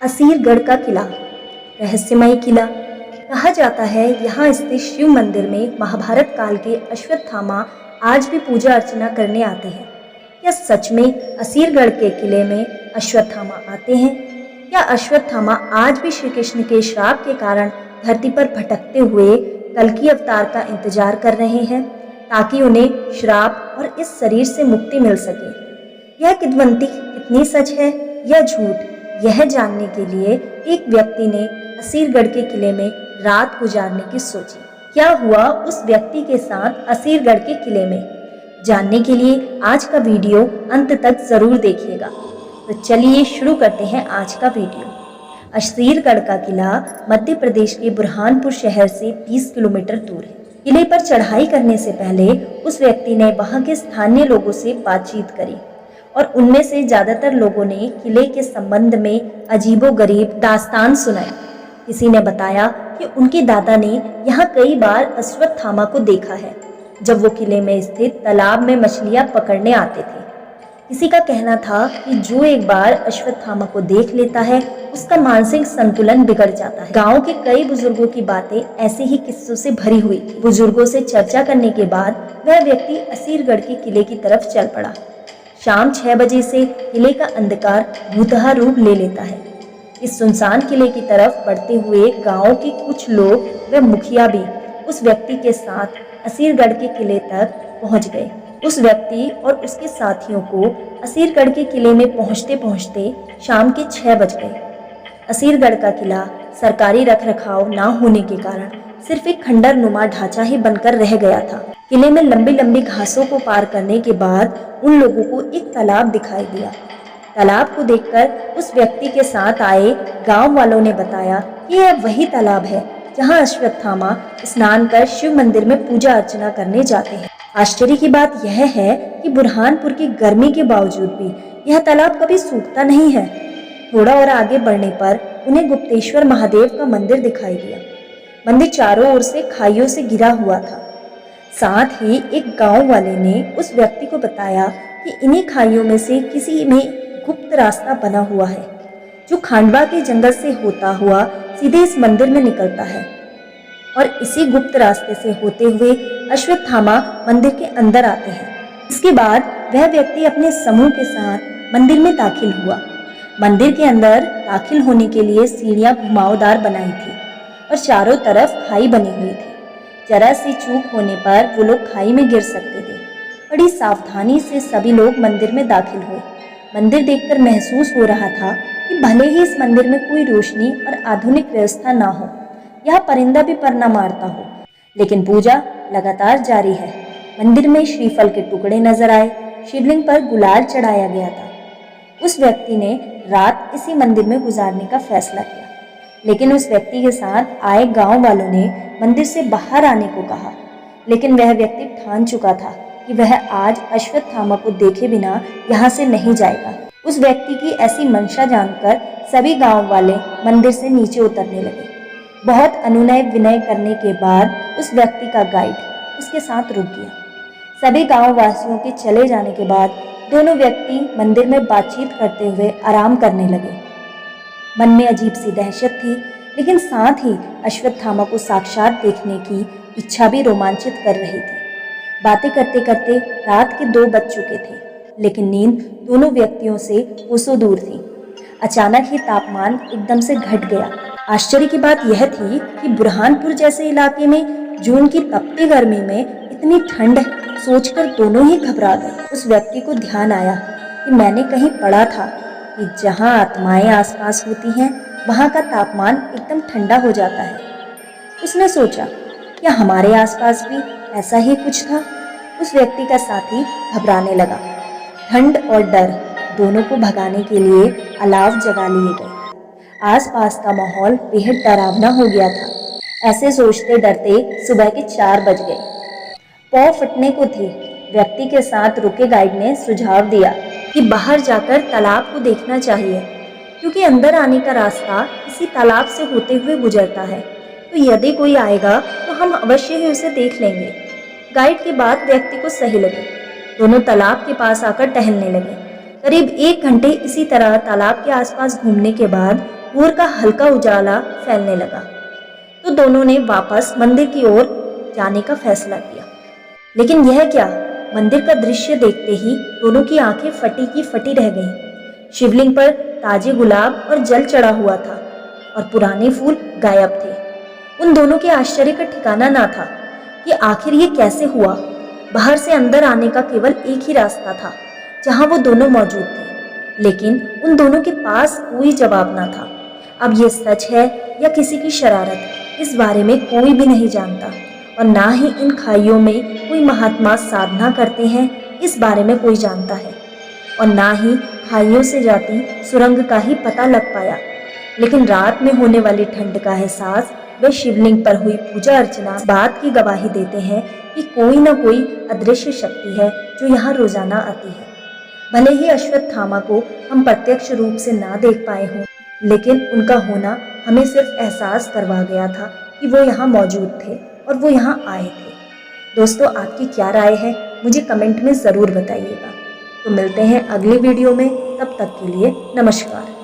असीरगढ़ का किला, रहस्यमय किला। कहा जाता है यहाँ स्थित शिव मंदिर में महाभारत काल के अश्वत्थामा आज भी पूजा अर्चना करने आते हैं। क्या सच में असीरगढ़ के किले में अश्वत्थामा आते हैं, या अश्वत्थामा आज भी श्री कृष्ण के श्राप के कारण धरती पर भटकते हुए कल्कि अवतार का इंतजार कर रहे हैं ताकि उन्हें श्राप और इस शरीर से मुक्ति मिल सके। यह किंवदंती कितनी सच है या झूठ, यह जानने के लिए एक व्यक्ति ने असीरगढ़ के किले में रात गुजारने की सोची। क्या हुआ उस व्यक्ति के साथ असीरगढ़ के किले में, जानने के लिए आज का वीडियो अंत तक जरूर देखिएगा। तो चलिए शुरू करते हैं आज का वीडियो। असीरगढ़ का किला मध्य प्रदेश के बुरहानपुर शहर से 20 किलोमीटर दूर है। किले पर चढ़ाई करने से पहले उस व्यक्ति ने वहां के स्थानीय लोगों से बातचीत करी और उनमें से ज्यादातर लोगों ने किले के संबंध में अजीबोगरीब दास्तान सुनाई। किसी ने बताया कि उनके दादा ने यहाँ कई बार अश्वत्थामा को देखा है जब वो किले में स्थित तालाब में मछलियाँ पकड़ने आते थे। किसी का कहना था कि जो एक बार अश्वत्थामा को देख लेता है उसका मानसिक संतुलन बिगड़ जाता है। गांव के कई बुजुर्गों की बातें ऐसे ही किस्सों से भरी हुई थी। बुजुर्गों से चर्चा करने के बाद वह व्यक्ति असीरगढ़ के किले की तरफ चल पड़ा। शाम 6 बजे से किले का अंधकार भूतहा रूप ले लेता है। इस सुनसान किले की तरफ बढ़ते हुए गांव के कुछ लोग व मुखिया भी उस व्यक्ति के साथ असीरगढ़ के किले तक पहुंच गए। उस व्यक्ति और उसके साथियों को असीरगढ़ के किले में पहुंचते पहुंचते शाम के 6 बज गए। असीरगढ़ का किला सरकारी रखरखाव न होने के कारण सिर्फ एक खंडर नुमा ढांचा ही बनकर रह गया था। किले में लंबी लंबी घासों को पार करने के बाद उन लोगों को एक तालाब दिखाई दिया। तालाब को देखकर उस व्यक्ति के साथ आए गांव वालों ने बताया कि यह वही तालाब है जहां अश्वत्थामा स्नान कर शिव मंदिर में पूजा अर्चना करने जाते हैं। आश्चर्य की बात यह है कि बुरहानपुर की गर्मी के बावजूद भी यह तालाब कभी सूखता नहीं है। थोड़ा और आगे बढ़ने पर उन्हें गुप्तेश्वर महादेव का मंदिर दिखाई दिया। मंदिर चारों ओर से खाइयों से घिरा हुआ था। साथ ही एक गांव वाले ने उस व्यक्ति को बताया कि इन्हीं खाइयों में से किसी में गुप्त रास्ता बना हुआ है जो खांडवा के जंगल से होता हुआ सीधे इस मंदिर में निकलता है और इसी गुप्त रास्ते से होते हुए अश्वत्थामा मंदिर के अंदर आते हैं। इसके बाद वह व्यक्ति अपने समूह के साथ मंदिर में दाखिल हुआ। मंदिर के अंदर दाखिल होने के लिए सीढ़ियां घुमावदार बनाई थी और चारों तरफ खाई बनी हुई थी। जरा सी चूक होने पर वो लोग खाई में गिर सकते थे। बड़ी सावधानी से सभी लोग मंदिर में दाखिल हुए। मंदिर देखकर महसूस हो रहा था कि भले ही इस मंदिर में कोई रोशनी और आधुनिक व्यवस्था ना हो, यह परिंदा भी पर न मारता हो, लेकिन पूजा लगातार जारी है। मंदिर में श्रीफल के टुकड़े नजर आए। शिवलिंग पर गुलाल चढ़ाया गया था। उस व्यक्ति ने रात इसी मंदिर में गुजारने का फैसला किया, लेकिन उस व्यक्ति के साथ आए गांव वालों ने मंदिर से बाहर आने को कहा, लेकिन वह व्यक्ति ठान चुका था कि वह आज अश्वत्थामा को देखे बिना यहाँ से नहीं जाएगा। उस व्यक्ति की ऐसी मंशा जानकर सभी गांव वाले मंदिर से नीचे उतरने लगे। बहुत अनुनय विनय करने के बाद उस व्यक्ति का गाइड उसके साथ रुक गया। सभी गांव वासियों के चले जाने के बाद दोनों व्यक्ति मंदिर में बातचीत करते हुए आराम करने लगे। मन में अजीब सी दहशत थी, लेकिन साथ ही अश्वत्थामा को साक्षात देखने की इच्छा भी रोमांचित कर रही थी। बातें करते करते रात के 2 बज चुके थे, लेकिन नींद दोनों व्यक्तियों से कोसों दूर थी। अचानक ही तापमान एकदम से घट गया। आश्चर्य की बात यह थी कि बुरहानपुर जैसे इलाके में जून की तपती गर्मी में इतनी ठंड सोचकर दोनों ही घबरा गए। उस व्यक्ति को ध्यान आया कि मैंने कहीं पढ़ा था कि जहां आत्माएं आसपास होती हैं वहां का तापमान एकदम ठंडा हो जाता है। उसने सोचा क्या हमारे आसपास भी ऐसा ही कुछ था। उस व्यक्ति का साथी घबराने लगा। ठंड और डर दोनों को भगाने के लिए अलाव जगा लिए गए। आसपास का माहौल बेहद डरावना हो गया था। ऐसे सोचते डरते सुबह के 4 बज गए। पौ फटने को थी। व्यक्ति के साथ रुके गाइड ने सुझाव दिया कि बाहर जाकर तालाब को देखना चाहिए, क्योंकि अंदर आने का रास्ता इसी तालाब से होते हुए गुजरता है, तो यदि कोई आएगा तो हम अवश्य ही उसे देख लेंगे। गाइड की बात व्यक्ति को सही लगी। दोनों तालाब के पास आकर टहलने लगे। करीब 1 घंटे इसी तरह तालाब के आसपास घूमने के बाद घूर का हल्का उजाला फैलने लगा तो दोनों ने वापस मंदिर की ओर जाने का फैसला किया। लेकिन यह क्या, मंदिर का दृश्य देखते ही दोनों की आंखें फटी की फटी रह गईं। शिवलिंग पर ताजे गुलाब और जल चढ़ा हुआ था और पुराने फूल गायब थे। उन दोनों के आश्चर्य का ठिकाना ना था कि आखिर ये कैसे हुआ। बाहर से अंदर आने का केवल एक ही रास्ता था जहां वो दोनों मौजूद थे, लेकिन उन दोनों के पास कोई जवाब ना था। अब ये सच है या किसी की शरारत, इस बारे में कोई भी नहीं जानता, और ना ही इन खाइयों में कोई महात्मा साधना करते हैं, इस बारे में कोई जानता है, और ना ही खाइयों से जाती सुरंग का ही पता लग पाया। लेकिन रात में होने वाली ठंड का एहसास व शिवलिंग पर हुई पूजा अर्चना इस बात की गवाही देते हैं कि कोई न कोई अदृश्य शक्ति है जो यहाँ रोजाना आती है। भले ही अश्वत्थामा को हम प्रत्यक्ष रूप से ना देख पाए हों, लेकिन उनका होना हमें सिर्फ एहसास करवा गया था कि वो यहाँ मौजूद थे और वो यहाँ आए थे। दोस्तों, आपकी क्या राय है मुझे कमेंट में ज़रूर बताइएगा। तो मिलते हैं अगले वीडियो में, तब तक के लिए नमस्कार।